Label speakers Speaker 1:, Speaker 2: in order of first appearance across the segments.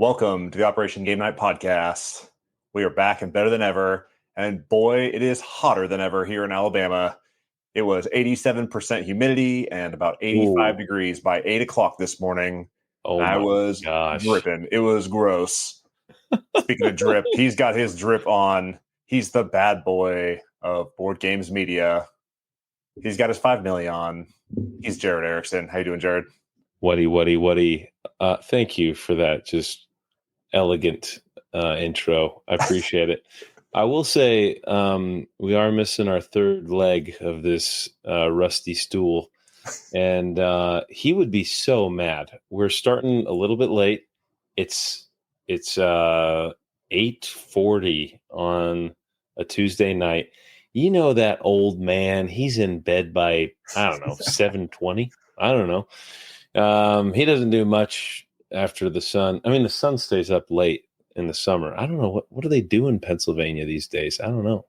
Speaker 1: Welcome to the Operation Game Night podcast. We are back and better than ever. And boy, it is hotter than ever here in Alabama. It was 87% humidity and about 85 degrees by 8 o'clock this morning.
Speaker 2: Oh,
Speaker 1: and I was dripping. It was gross. Speaking of drip, he's got his drip on. He's the bad boy of Board Games Media. He's got his 5 million on. He's Jared Erickson. How you doing, Jared?
Speaker 2: Whatty. Thank you for that just elegant intro. I appreciate it. I will say we are missing our third leg of this rusty stool, and he would be so mad. We're starting a little bit late. It's 8:40 on a Tuesday night. You know that old man, he's in bed by, I don't know, 7:20. I don't know. He doesn't do much after the sun. I mean, the sun stays up late in the summer. I don't know. What do they do in Pennsylvania these days? I don't know.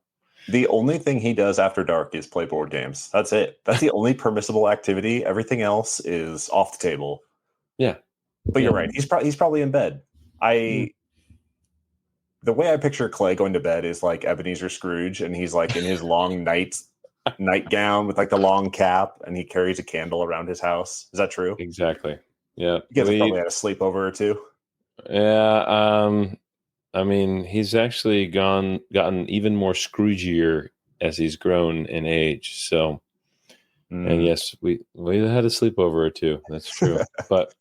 Speaker 1: The only thing he does after dark is play board games. That's it. That's the only permissible activity. Everything else is off the table.
Speaker 2: Yeah.
Speaker 1: But you're right. He's probably in bed. The way I picture Clay going to bed is like Ebenezer Scrooge, and he's like in his long nightgown with like the long cap, and he carries a candle around his house. Is that true?
Speaker 2: Exactly. Yeah.
Speaker 1: You guys have probably had a sleepover or two.
Speaker 2: Yeah. I mean, he's actually gotten even more Scroogier as he's grown in age. So, and yes, we had a sleepover or two. That's true. But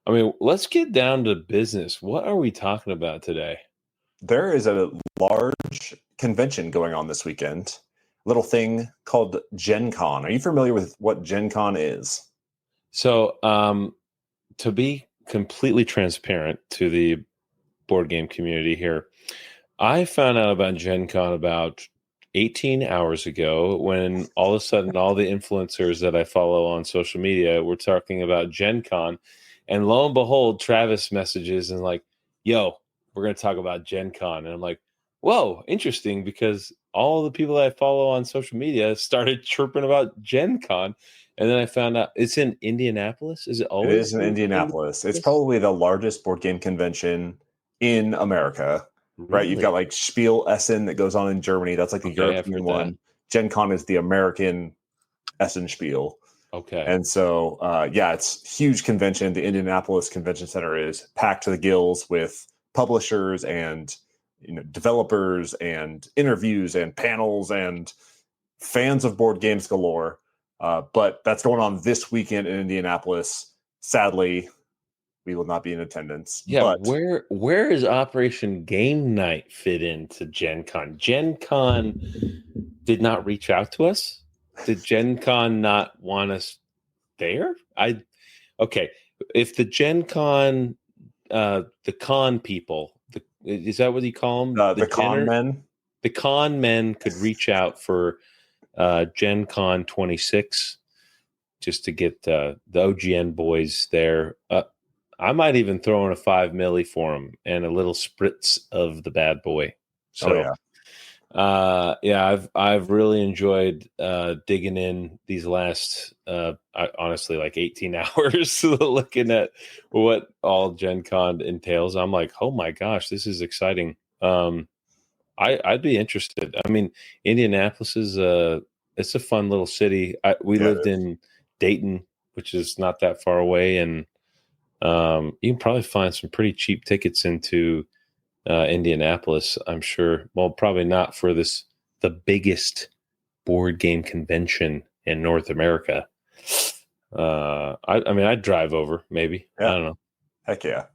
Speaker 2: I mean, let's get down to business. What are we talking about today?
Speaker 1: There is a large convention going on this weekend. Little thing called Gen Con. Are you familiar with what Gen Con is?
Speaker 2: So, to be completely transparent to the board game community here, I found out about Gen Con about 18 hours ago when all of a sudden all the influencers that I follow on social media were talking about Gen Con. And lo and behold, Travis messages and like, yo, we're going to talk about Gen Con. And I'm like, whoa, interesting, because all the people that I follow on social media started chirping about Gen Con. And then I found out it's in Indianapolis. Is it always?
Speaker 1: It is in Indianapolis. It's probably the largest board game convention in America, right?
Speaker 2: Really?
Speaker 1: You've got like Spiel Essen that goes on in Germany. That's like the European one. That. Gen Con is the American Essen Spiel.
Speaker 2: Okay.
Speaker 1: And so, it's a huge convention. The Indianapolis Convention Center is packed to the gills with publishers and developers and interviews and panels and fans of board games galore. But that's going on this weekend in Indianapolis. Sadly, we will not be in attendance.
Speaker 2: Yeah, but where is Operation Game Night fit into Gen Con? Gen Con did not reach out to us. Did Gen Con not want us there? Okay. If the Gen Con, the con people, is that what you call them?
Speaker 1: The con men?
Speaker 2: The con men could reach out for Gen Con 26 just to get the OGN boys there. I might even throw in a 5 milli for them and a little spritz of the bad boy. So, I've really enjoyed digging in these last, honestly, like 18 hours looking at what all Gen Con entails. I'm like, oh my gosh, this is exciting. I'd be interested. I mean, Indianapolis is it's a fun little city. We lived in Dayton, which is not that far away, and you can probably find some pretty cheap tickets into Indianapolis, I'm sure. Well, probably not for the biggest board game convention in North America. I mean, I'd drive over, maybe.
Speaker 1: Yeah.
Speaker 2: I don't know.
Speaker 1: Heck yeah.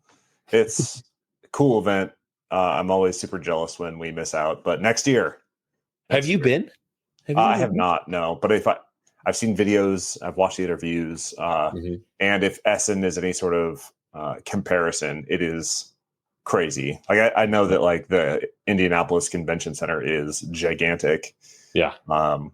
Speaker 1: It's a cool event. I'm always super jealous when we miss out, but next year.
Speaker 2: Have you been?
Speaker 1: I have not, no. But I've seen videos, I've watched the interviews, and if Essen is any sort of comparison, it is crazy. Like I know that like the Indianapolis Convention Center is gigantic.
Speaker 2: Yeah.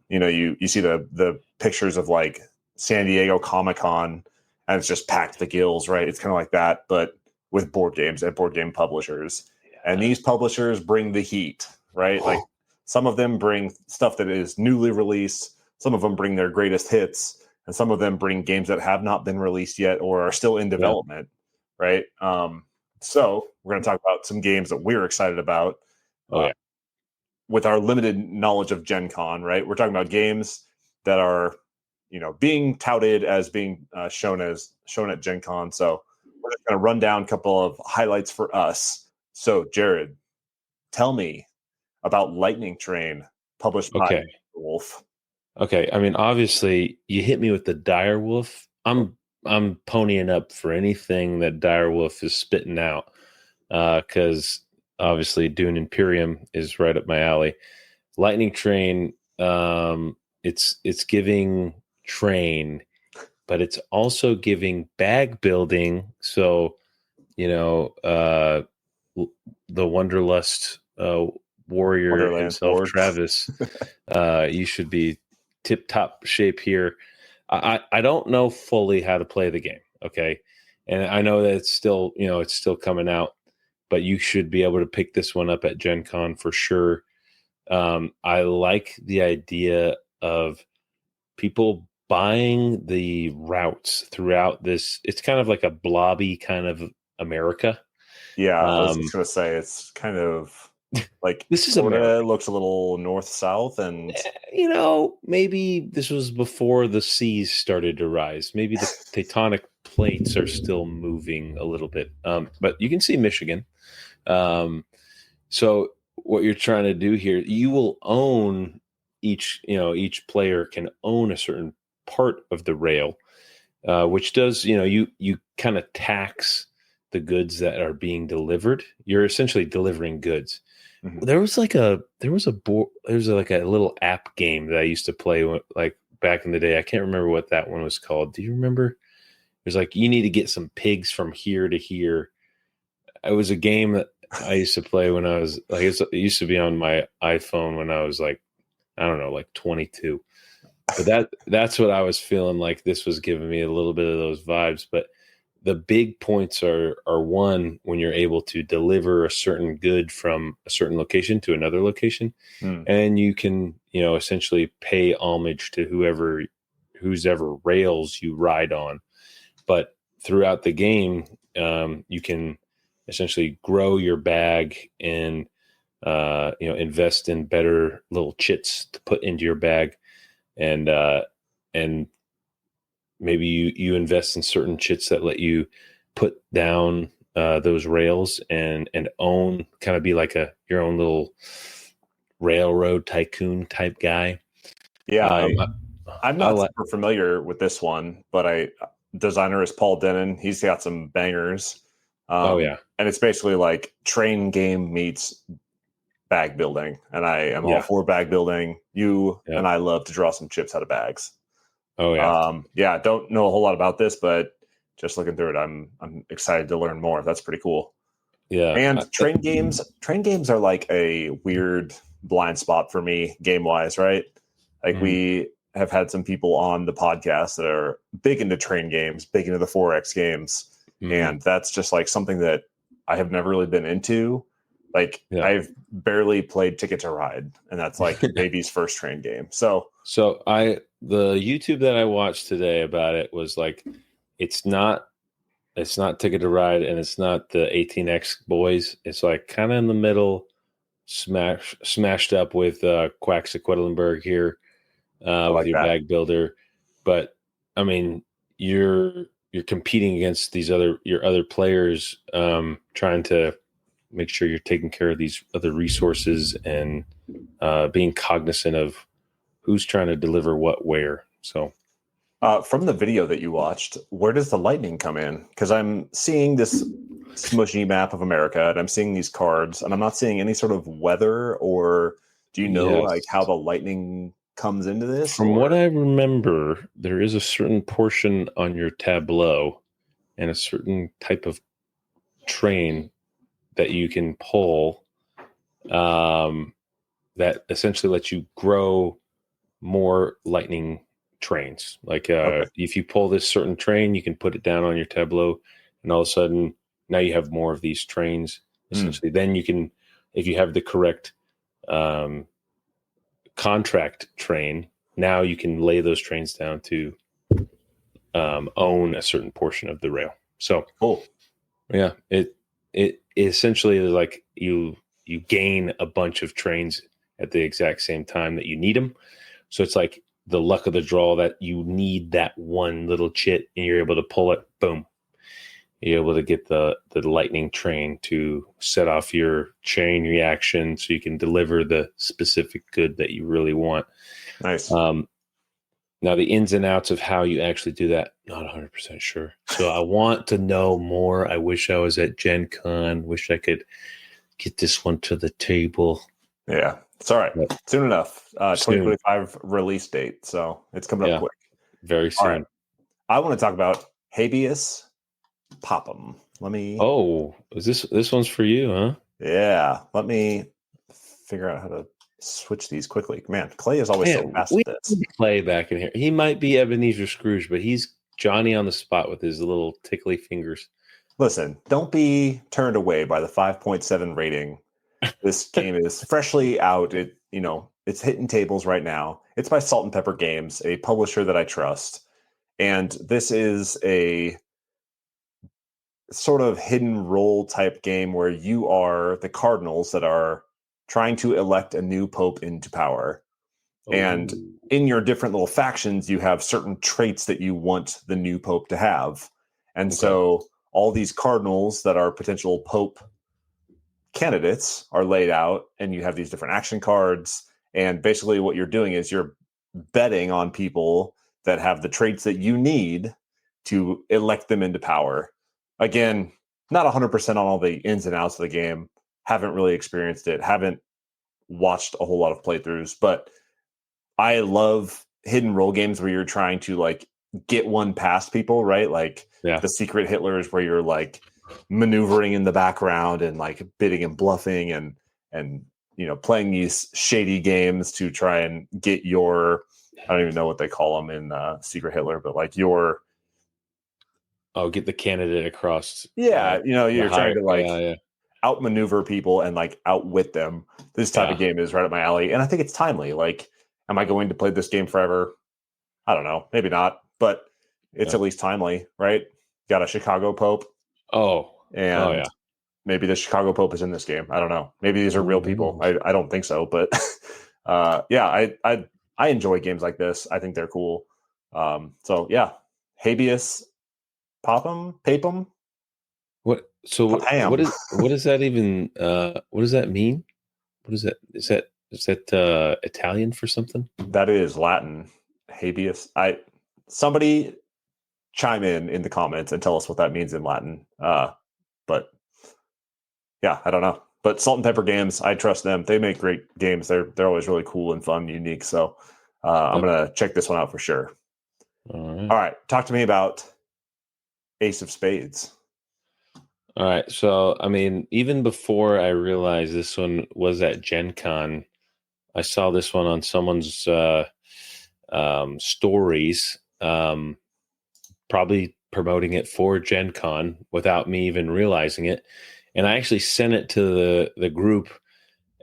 Speaker 1: You see the pictures of like San Diego Comic-Con, and it's just packed to the gills, right? It's kind of like that, but with board games and board game publishers. Yeah. And these publishers bring the heat, right? Like some of them bring stuff that is newly released. Some of them bring their greatest hits, and some of them bring games that have not been released yet or are still in development, right? So we're going to talk about some games that we're excited about.
Speaker 2: Oh yeah.
Speaker 1: With our limited knowledge of Gen Con, right? We're talking about games that are, being touted as being shown at Gen Con. So we're just going to run down a couple of highlights for us. So, Jared, tell me about Lightning Train, published by Wolf.
Speaker 2: Okay. I mean, obviously, you hit me with the Direwolf. I'm ponying up for anything that Direwolf is spitting out, because obviously Dune Imperium is right up my alley. Lightning Train, it's giving train, but it's also giving bag building. So, the Wanderlust warrior
Speaker 1: Wonderland
Speaker 2: himself,
Speaker 1: Sword.
Speaker 2: Travis, you should be tip-top shape here. I don't know fully how to play the game, okay? And I know that it's still coming out, but you should be able to pick this one up at Gen Con for sure. I like the idea of people buying the routes throughout this. It's kind of like a blobby kind of America.
Speaker 1: Yeah, I was just going to say, it's kind of like
Speaker 2: this is
Speaker 1: Florida
Speaker 2: America.
Speaker 1: looks a little north-south, and
Speaker 2: maybe this was before the seas started to rise. Maybe the tectonic plates are still moving a little bit. But you can see Michigan. So what you're trying to do here, you will own each player can own a certain part of the rail, which does, you kind of tax the goods that are being delivered. You're essentially delivering goods. Mm-hmm. There was like a little app game that I used to play like back in the day. I can't remember what that one was called. Do you remember? It was like, you need to get some pigs from here to here. It was a game that I used to play when I was like, it used to be on my iPhone when I was like, I don't know, like 22. But that's what I was feeling like. This was giving me a little bit of those vibes. But the big points are one, when you're able to deliver a certain good from a certain location to another location, and you can, essentially pay homage to whose ever rails you ride on. But throughout the game, you can essentially grow your bag and invest in better little chits to put into your bag, and maybe you invest in certain chits that let you put down those rails and own, kind of be like your own little railroad tycoon type guy.
Speaker 1: Yeah, I'm not super familiar with this one, but designer is Paul Denon. He's got some bangers. And it's basically like train game meets bag building, and I am all for bag building. And I love to draw some chips out of bags. I don't know a whole lot about this, but just looking through it, I'm excited to learn more. That's pretty cool.
Speaker 2: Yeah.
Speaker 1: And train games are like a weird blind spot for me game wise, right? Like we have had some people on the podcast that are big into train games, big into the 4X games. And that's just like something that I have never really been into. Like I've barely played Ticket to Ride, and that's like baby's first train game. So
Speaker 2: the YouTube that I watched today about it was like, it's not Ticket to Ride, and it's not the 18X boys. It's like kind of in the middle, smashed up with Quacks of Quedlinburg here, with your bag builder. But I mean, you're competing against your other players, trying to make sure you're taking care of these other resources and being cognizant of who's trying to deliver what where. So
Speaker 1: from the video that you watched, where does the lightning come in? Because I'm seeing this smushy map of America, and I'm seeing these cards, and I'm not seeing any sort of weather, or do you know like how the lightning comes into this?
Speaker 2: From what I remember, there is a certain portion on your tableau and a certain type of train that you can pull, that essentially lets you grow more lightning trains. Like if you pull this certain train, you can put it down on your tableau, and all of a sudden now you have more of these trains. Essentially, then you can, if you have the correct contract train, now you can lay those trains down to own a certain portion of the rail. So
Speaker 1: cool.
Speaker 2: Yeah, it essentially is like you gain a bunch of trains at the exact same time that you need them. So it's like the luck of the draw that you need that one little chit and you're able to pull it. Boom. You're able to get the lightning train to set off your chain reaction so you can deliver the specific good that you really want.
Speaker 1: Nice.
Speaker 2: Now, the ins and outs of how you actually do that, not 100% sure. So I want to know more. I wish I was at Gen Con. Wish I could get this one to the table.
Speaker 1: Yeah, it's all right.
Speaker 2: But
Speaker 1: soon enough.
Speaker 2: soon.
Speaker 1: 2025 release date. So it's coming up quick.
Speaker 2: Very soon.
Speaker 1: All right. I want to talk about Habeas Papam. Let me.
Speaker 2: Oh, is this one's for you, huh?
Speaker 1: Yeah. Let me figure out how to switch these quickly. Man, Clay is always so fast
Speaker 2: we
Speaker 1: at this.
Speaker 2: need Clay back in here. He might be Ebenezer Scrooge, but he's Johnny on the spot with his little tickly fingers.
Speaker 1: Listen, don't be turned away by the 5.7 rating. This game is freshly out. It's hitting tables right now. It's by Salt and Pepper Games, a publisher that I trust. And this is a sort of hidden role type game where you are the cardinals that are trying to elect a new pope into power. And in your different little factions, you have certain traits that you want the new pope to have. And so all these cardinals that are potential pope candidates are laid out, and you have these different action cards. And basically what you're doing is you're betting on people that have the traits that you need to elect them into power. Again, not 100% on all the ins and outs of the game. Haven't really experienced it. Haven't watched a whole lot of playthroughs, but I love hidden role games where you're trying to like get one past people, right? Like the Secret Hitlers where you're like maneuvering in the background and like bidding and bluffing and playing these shady games to try and get your, I don't even know what they call them in Secret Hitler, but like your
Speaker 2: get the candidate across.
Speaker 1: You're trying to outmaneuver people and like outwit them. This type of game is right up my alley, and I think it's timely. Like, am I going to play this game forever? I don't know, maybe not, but it's at least timely, right? Got a Chicago Pope. Maybe the Chicago Pope is in this game. I don't know. Maybe these are real people. I don't think so, but I enjoy games like this. I think they're cool. Habeas Papam.
Speaker 2: What? So
Speaker 1: Papam.
Speaker 2: what does that even? What does that mean? What is that? Is that Italian for something?
Speaker 1: That is Latin. Habeas. Somebody chime in the comments and tell us what that means in Latin. But yeah, I don't know. But Salt and Pepper Games, I trust them. They make great games. They're always really cool and fun, and unique. So I'm gonna check this one out for sure. All right. Talk to me about Ace of Spades.
Speaker 2: All right. So, I mean, even before I realized this one was at Gen Con, I saw this one on someone's stories, probably promoting it for Gen Con without me even realizing it. And I actually sent it to the group,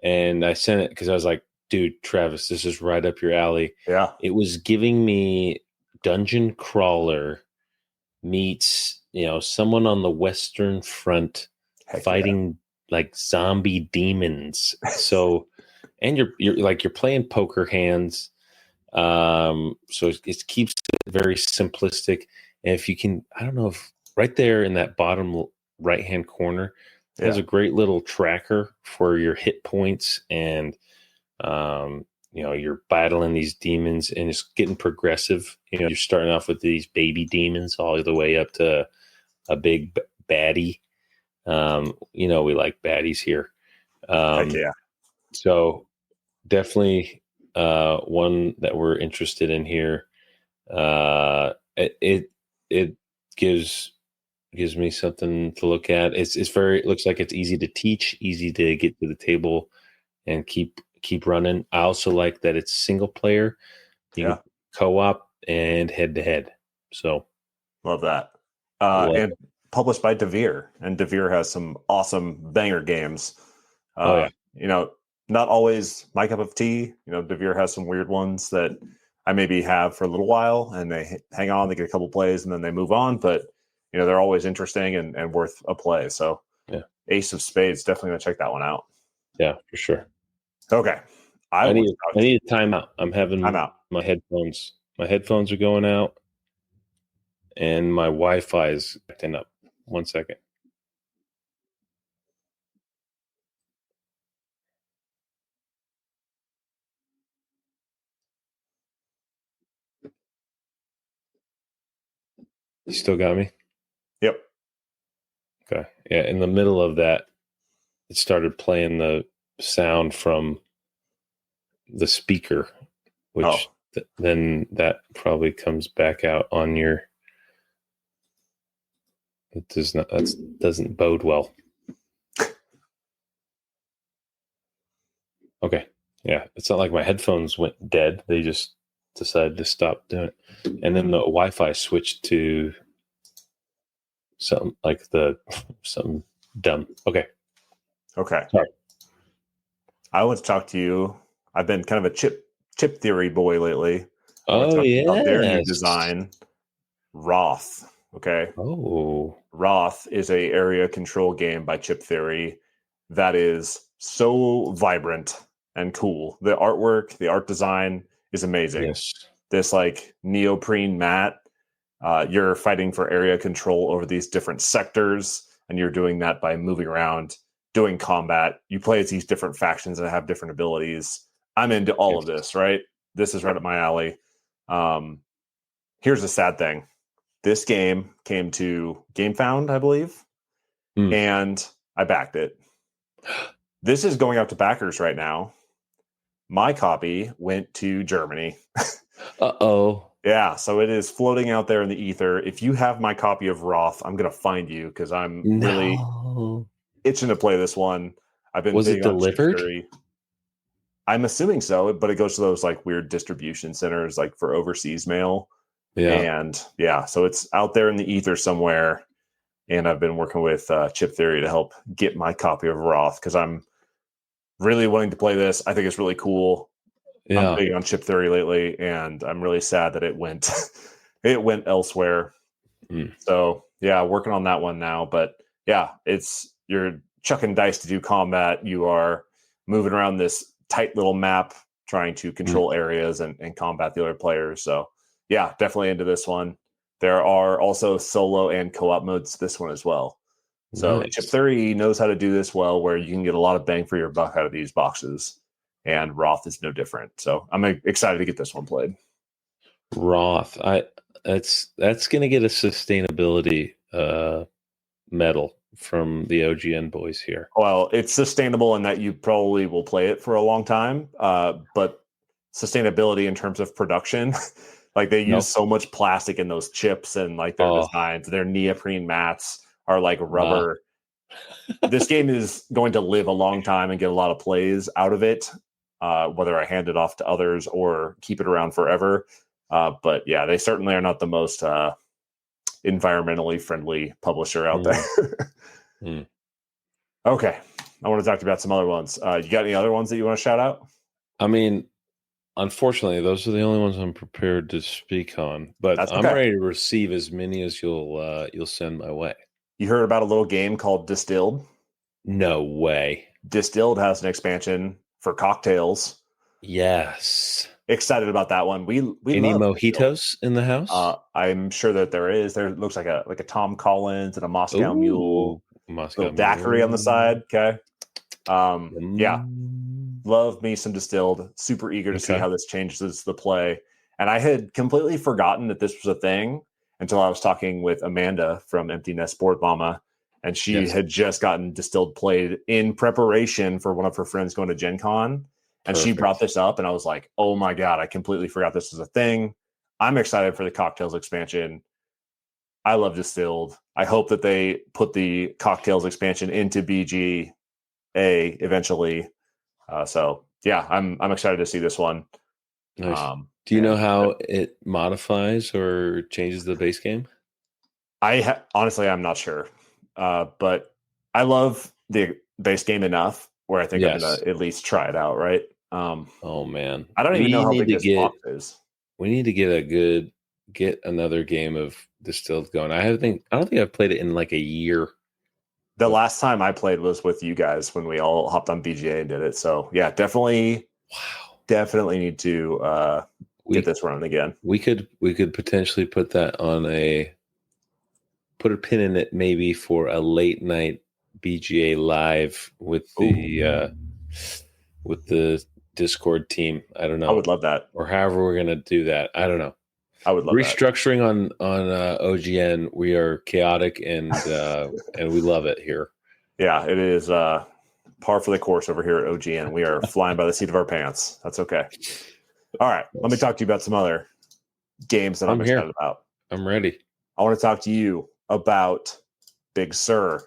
Speaker 2: and I sent it because I was like, dude, Travis, this is right up your alley.
Speaker 1: Yeah.
Speaker 2: It was giving me dungeon crawler meets, someone on the Western Front fighting like zombie demons. So, and you're playing poker hands. So it keeps it very simplistic. And if you can, I don't know if right there in that bottom right-hand corner, has a great little tracker for your hit points, and you're battling these demons, and it's getting progressive. You're starting off with these baby demons all the way up to a big baddie. We like baddies here. So definitely one that we're interested in here. It gives me something to look at. It looks like it's easy to teach, easy to get to the table and keep running. I also like that it's single player. You can co-op and head to head. So
Speaker 1: love that. And published by DeVere, and DeVere has some awesome banger games. Not always my cup of tea. DeVere has some weird ones that I maybe have for a little while, and they hang on, they get a couple plays, and then they move on. But they're always interesting and worth a play. So Ace of Spades. Definitely gonna check that one out.
Speaker 2: Yeah, for sure.
Speaker 1: Okay,
Speaker 2: I need a timeout. I'm having
Speaker 1: timeout.
Speaker 2: my headphones. My headphones are going out, and my Wi-Fi is acting up. 1 second. You still got me?
Speaker 1: Yep.
Speaker 2: Okay. Yeah. In the middle of that, it started playing the sound from the speaker, which then that probably comes back out on your. It does not. That doesn't bode well. Okay. Yeah. It's not like my headphones went dead. They just decided to stop doing it. And then the Wi-Fi switched to something like something dumb. Okay.
Speaker 1: Okay.
Speaker 2: Sorry.
Speaker 1: I want to talk to you. I've been kind of a chip theory boy lately.
Speaker 2: Oh,
Speaker 1: about their new
Speaker 2: yes.
Speaker 1: design, Wroth. Okay.
Speaker 2: Oh.
Speaker 1: Wroth is a area control game by Chip Theory that is so vibrant and cool. The artwork, the art design is amazing.
Speaker 2: Yes.
Speaker 1: This like neoprene mat, you're fighting for area control over these different sectors, and you're doing that by moving around, doing combat. You play as these different factions that have different abilities. I'm into all of this, right? This is right up my alley. Here's a sad thing. This game came to GameFound, I believe, and I backed it. This is going out to backers right now. My copy went to Germany.
Speaker 2: Uh-oh.
Speaker 1: Yeah, so it is floating out there in the ether. If you have my copy of Wroth, I'm going to find you because I'm really itching to play this one. I've been
Speaker 2: Was it
Speaker 1: big on Chip
Speaker 2: delivered?
Speaker 1: Theory. I'm assuming so, but it goes to those like weird distribution centers like for overseas mail.
Speaker 2: Yeah.
Speaker 1: And yeah, so it's out there in the ether somewhere. And I've been working with Chip Theory to help get my copy of Wroth because I'm really wanting to play this. I think it's really cool.
Speaker 2: Yeah.
Speaker 1: I'm big on Chip Theory lately, and I'm really sad that it went it went elsewhere. So yeah, working on that one now. But yeah, you're chucking dice to do combat. You are moving around this tight little map, trying to control areas and combat the other players. So yeah, definitely into this one. There are also solo and co-op modes to this one as well. So
Speaker 2: Nice.
Speaker 1: Chip Theory knows how to do this well, where you can get a lot of bang for your buck out of these boxes. And Wroth is no different. So I'm excited to get this one played.
Speaker 2: Wroth. That's going to get a sustainability medal from the OGN boys here.
Speaker 1: Well, it's sustainable in that you probably will play it for a long time, but sustainability in terms of production, like they use so much plastic in those chips and like their designs, their neoprene mats are like rubber. This game is going to live a long time and get a lot of plays out of it, whether I hand it off to others or keep it around forever. But yeah, they certainly are not the most environmentally friendly publisher out there. Okay. I want to talk to you about some other ones. You got any other ones that you want to shout out?
Speaker 2: I mean, unfortunately, those are the only ones I'm prepared to speak on. But
Speaker 1: That's
Speaker 2: I'm
Speaker 1: okay.
Speaker 2: ready to receive as many as you'll send my way.
Speaker 1: You heard about a little game called Distilled?
Speaker 2: No way.
Speaker 1: Distilled has an expansion for cocktails.
Speaker 2: Yes.
Speaker 1: Excited about that one. We
Speaker 2: any
Speaker 1: love
Speaker 2: mojitos
Speaker 1: Distilled.
Speaker 2: In the house?
Speaker 1: I'm sure that there is. There looks like a Tom Collins and a Moscow Mule. Little daiquiri on the side. Okay. Yeah. Love me some Distilled. Super eager to see how this changes the play. And I had completely forgotten that this was a thing until I was talking with Amanda from Empty Nest Board Mama. And she had just gotten Distilled played in preparation for one of her friends going to Gen Con. And she brought this up, and I was like, oh my God, I completely forgot this was a thing. I'm excited for the cocktails expansion. I love Distilled. I hope that they put the cocktails expansion into BGA eventually. So yeah, I'm excited to see this one.
Speaker 2: Nice. Do you know how it modifies or changes the base game?
Speaker 1: Honestly, I'm not sure. But I love the base game enough where I think I'm going to at least try it out, right?
Speaker 2: Oh man,
Speaker 1: I don't even know how big this box is.
Speaker 2: We need to get another game of Distilled going. I don't think I've played it in like a year.
Speaker 1: The last time I played was with you guys when we all hopped on BGA and did it. So yeah, definitely need to get this running again.
Speaker 2: We could potentially put that on put a pin in it maybe for a late night BGA live with the Discord team. I don't know.
Speaker 1: I would love that.
Speaker 2: Or however we're gonna do that. I don't know.
Speaker 1: I would love
Speaker 2: restructuring on OGN. We are chaotic and we love it here.
Speaker 1: Yeah, it is par for the course over here at OGN. We are flying by the seat of our pants. That's okay. All right, let me talk to you about some other games that I'm excited about.
Speaker 2: I'm ready.
Speaker 1: I want to talk to you about Big Sur.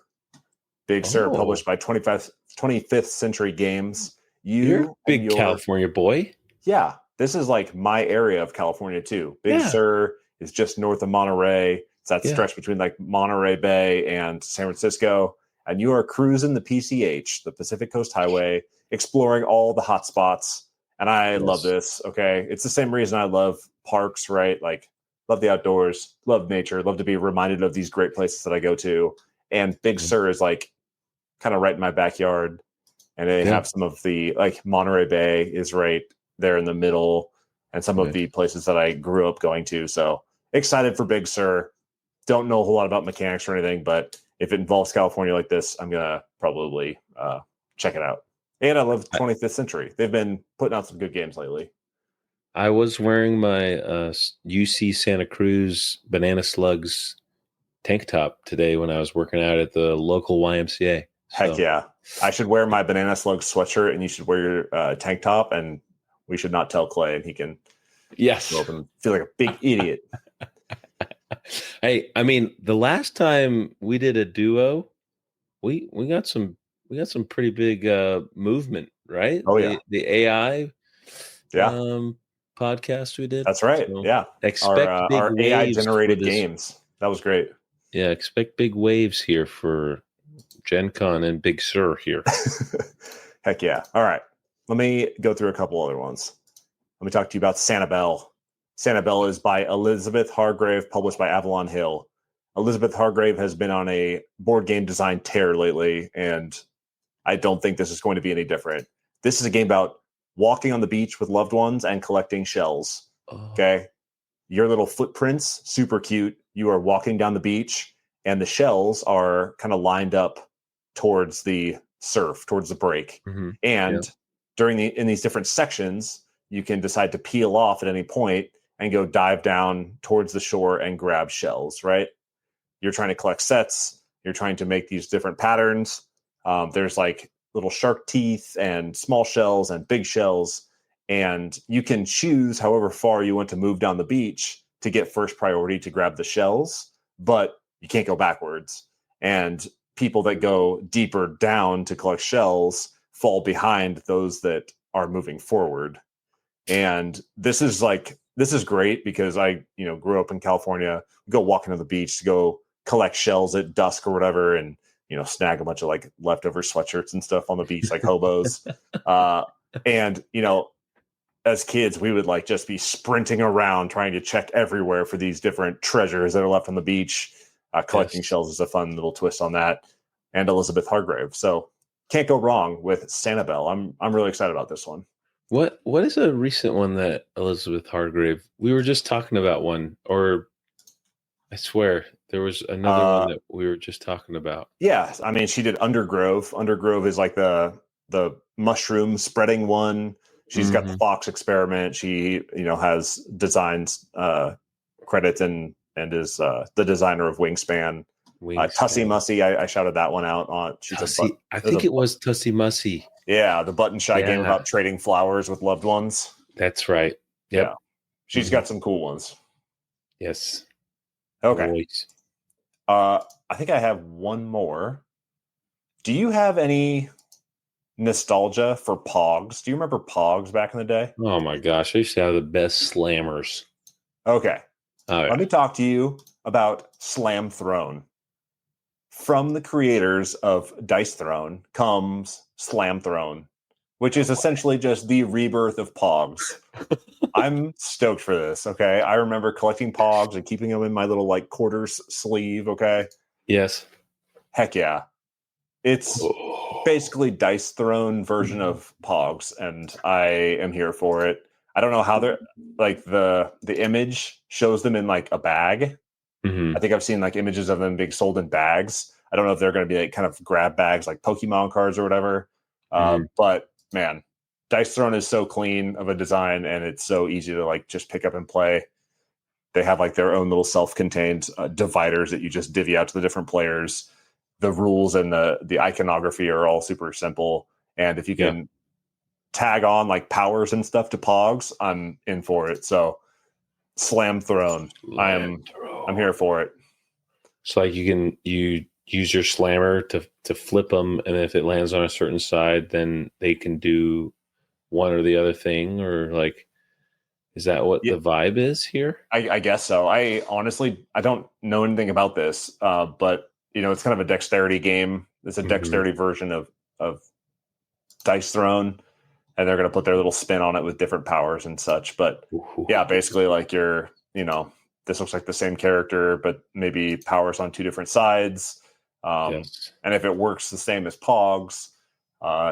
Speaker 1: Big Sur, published by 25th Century Games.
Speaker 2: You're a big California boy.
Speaker 1: Yeah, this is like my area of California too. Big Sur is just north of Monterey. It's that stretch between like Monterey Bay and San Francisco. And you are cruising the PCH, the Pacific Coast Highway, exploring all the hot spots. And I love this. Okay. It's the same reason I love parks, right? Like, love the outdoors, love nature, love to be reminded of these great places that I go to. And Big Sur is like kind of right in my backyard. And they have some of the, like, Monterey Bay is right there in the middle, and some of the places that I grew up going to. So excited for Big Sur. Don't know a whole lot about mechanics or anything, but if it involves California like this, I'm going to probably check it out. And I love 25th Century. They've been putting out some good games lately.
Speaker 2: I was wearing my UC Santa Cruz Banana Slugs tank top today when I was working out at the local YMCA.
Speaker 1: Heck yeah. I should wear my Banana Slugs sweatshirt, and you should wear your tank top, and we should not tell Clay, and he can feel like a big idiot.
Speaker 2: Hey, I mean, the last time we did a duo, we got some pretty big movement, right?
Speaker 1: Oh yeah,
Speaker 2: the AI podcast we did.
Speaker 1: That's right.
Speaker 2: So
Speaker 1: yeah,
Speaker 2: expect
Speaker 1: our AI generated games. That was great.
Speaker 2: Yeah, expect big waves here for Gen Con and Big Sur here.
Speaker 1: Heck yeah. All right. Let me go through a couple other ones. Let me talk to you about Sanibel. Sanibel is by Elizabeth Hargrave, published by Avalon Hill. Elizabeth Hargrave has been on a board game design tear lately, and I don't think this is going to be any different. This is a game about walking on the beach with loved ones and collecting shells. Okay. Your little footprints, super cute. You are walking down the beach, and the shells are kind of lined up towards the surf, towards the break.
Speaker 2: Mm-hmm.
Speaker 1: And in these different sections, you can decide to peel off at any point and go dive down towards the shore and grab shells, right? You're trying to collect sets. You're trying to make these different patterns. There's like little shark teeth and small shells and big shells. And you can choose however far you want to move down the beach to get first priority to grab the shells, but you can't go backwards. And people that go deeper down to collect shells fall behind those that are moving forward. And this is great because I, grew up in California, go walking to the beach to go collect shells at dusk or whatever, and, snag a bunch of like leftover sweatshirts and stuff on the beach, like hobos. And, as kids, we would like just be sprinting around trying to check everywhere for these different treasures that are left on the beach. Collecting shells is a fun little twist on that. And Elizabeth Hargrave. So can't go wrong with Sanibel. I'm really excited about this one.
Speaker 2: What is a recent one that Elizabeth Hargrave? We were just talking about one, or I swear there was another one that we were just talking about.
Speaker 1: Yeah, I mean, she did Undergrove. Undergrove is like the mushroom spreading one. She's got the Fox Experiment. She, has designs credits and is the designer of Wingspan. Tussie Mussy, I shouted that one out on.
Speaker 2: I think it was Tussie Mussy.
Speaker 1: Yeah, the button shy game about trading flowers with loved ones.
Speaker 2: That's right. Yep.
Speaker 1: Yeah, she's got some cool ones.
Speaker 2: Yes.
Speaker 1: Okay. I think I have one more. Do you have any nostalgia for Pogs? Do you remember Pogs back in the day?
Speaker 2: Oh my gosh, I used to have the best slammers.
Speaker 1: Okay. Let me talk to you about Slam Throne. From the creators of Dice Throne comes Slam Throne, which is essentially just the rebirth of Pogs. I'm stoked for this, okay? I remember collecting Pogs and keeping them in my little like quarters sleeve, okay?
Speaker 2: Yes.
Speaker 1: Heck yeah. It's basically Dice Throne version of Pogs, and I am here for it. I don't know how they're like the image shows them in like a bag.
Speaker 2: Mm-hmm.
Speaker 1: I think I've seen like images of them being sold in bags. I don't know if they're going to be like kind of grab bags like Pokemon cards or whatever. But man, Dice Throne is so clean of a design, and it's so easy to like just pick up and play. They have like their own little self-contained dividers that you just divvy out to the different players. The rules and the iconography are all super simple. And if you can tag on like powers and stuff to Pogs, I'm in for it. So Slam Throne. I'm here for it.
Speaker 2: It's like you use your slammer to flip them, and if it lands on a certain side, then they can do one or the other thing, or like, is that what the vibe is here?
Speaker 1: I guess so. I honestly, I don't know anything about this, but it's kind of a dexterity game. It's a dexterity version of Dice Throne, and they're going to put their little spin on it with different powers and such. But yeah, basically like this looks like the same character, but maybe powers on two different sides. And if it works the same as Pogs,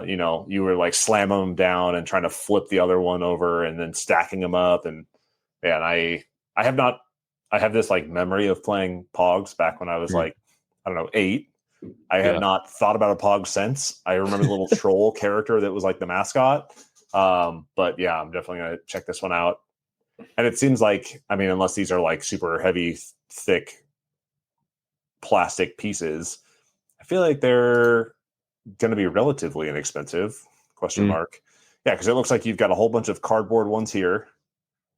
Speaker 1: you were like slamming them down and trying to flip the other one over and then stacking them up. And man, I have this like memory of playing Pogs back when I was like, I don't know, 8. I have not thought about a Pog since. I remember the little troll character that was like the mascot. But yeah, I'm definitely going to check this one out. And it seems like, I mean, unless these are like super heavy, thick plastic pieces, I feel like they're going to be relatively inexpensive. Question mark. Yeah, because it looks like you've got a whole bunch of cardboard ones here.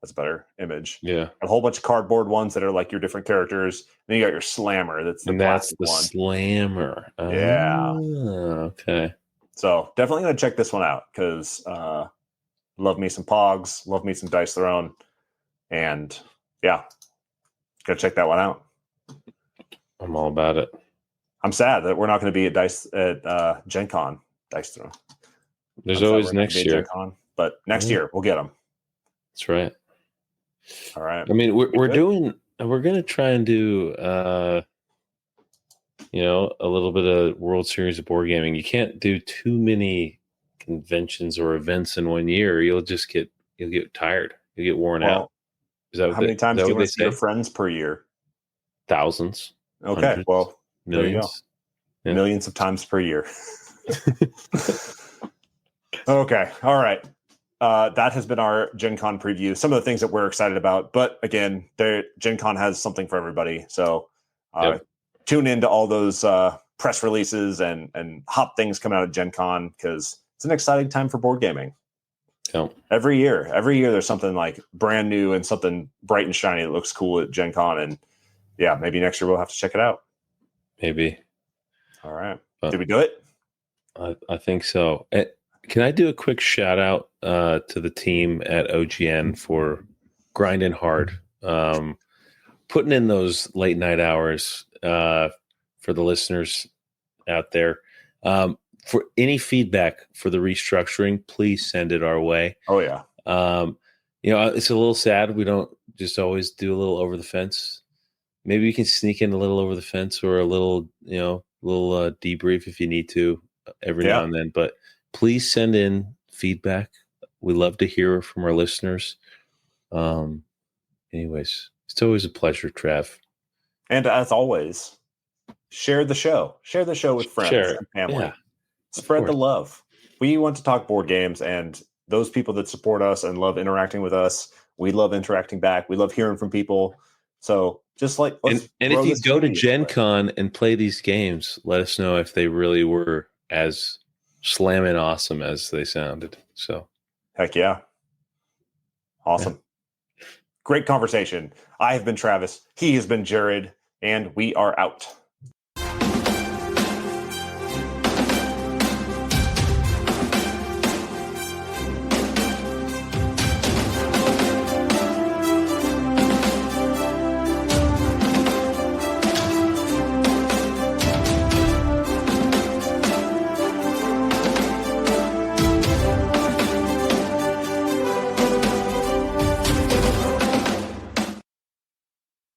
Speaker 1: That's a better image.
Speaker 2: Yeah,
Speaker 1: a whole bunch of cardboard ones that are like your different characters. Then you got your slammer. That's the one.
Speaker 2: Slammer.
Speaker 1: Yeah.
Speaker 2: Okay.
Speaker 1: So definitely going to check this one out because love me some Pogs, love me some Dice Throne, and yeah, gotta check that one out.
Speaker 2: I'm all about it.
Speaker 1: I'm sad that we're not going to be at Gen Con Dice Throne.
Speaker 2: There's always next year.
Speaker 1: Gen Con, but next year we'll get them.
Speaker 2: That's right.
Speaker 1: All right.
Speaker 2: I mean, we're going to try and do, a little bit of World Series of Board Gaming. You can't do too many conventions or events in one year. You'll get tired. You'll get worn out. Is that
Speaker 1: how many times do you want to see your friends per year?
Speaker 2: Thousands.
Speaker 1: Okay.
Speaker 2: Hundreds,
Speaker 1: well,
Speaker 2: millions.
Speaker 1: Yeah. Millions of times per year. Okay. All right. That has been our Gen Con preview. Some of the things that we're excited about, but again, Gen Con has something for everybody. So tune into all those press releases and hot things coming out of Gen Con because it's an exciting time for board gaming.
Speaker 2: Yep.
Speaker 1: Every year there's something like brand new and something bright and shiny that looks cool at Gen Con. And yeah, maybe next year we'll have to check it out.
Speaker 2: Maybe.
Speaker 1: All right. Did we do it?
Speaker 2: I think so. Can I do a quick shout out to the team at OGN for grinding hard, putting in those late night hours for the listeners out there. For any feedback for the restructuring, please send it our way.
Speaker 1: Oh yeah.
Speaker 2: It's a little sad we don't just always do a little over the fence. Maybe you can sneak in a little over the fence or a little, debrief if you need to every now and then. But please send in feedback. We love to hear from our listeners. Anyways, it's always a pleasure, Trev.
Speaker 1: And as always, share the show. Share the show with friends and family.
Speaker 2: Yeah,
Speaker 1: spread the love. We want to talk board games, and those people that support us and love interacting with us, we love interacting back. We love hearing from people. So just like,
Speaker 2: and if you go to Gen Con and play these games, let us know if they really were as slamming awesome as they sounded. So
Speaker 1: heck yeah. Awesome. Yeah. Great conversation. I have been Travis. He has been Jared, and we are out.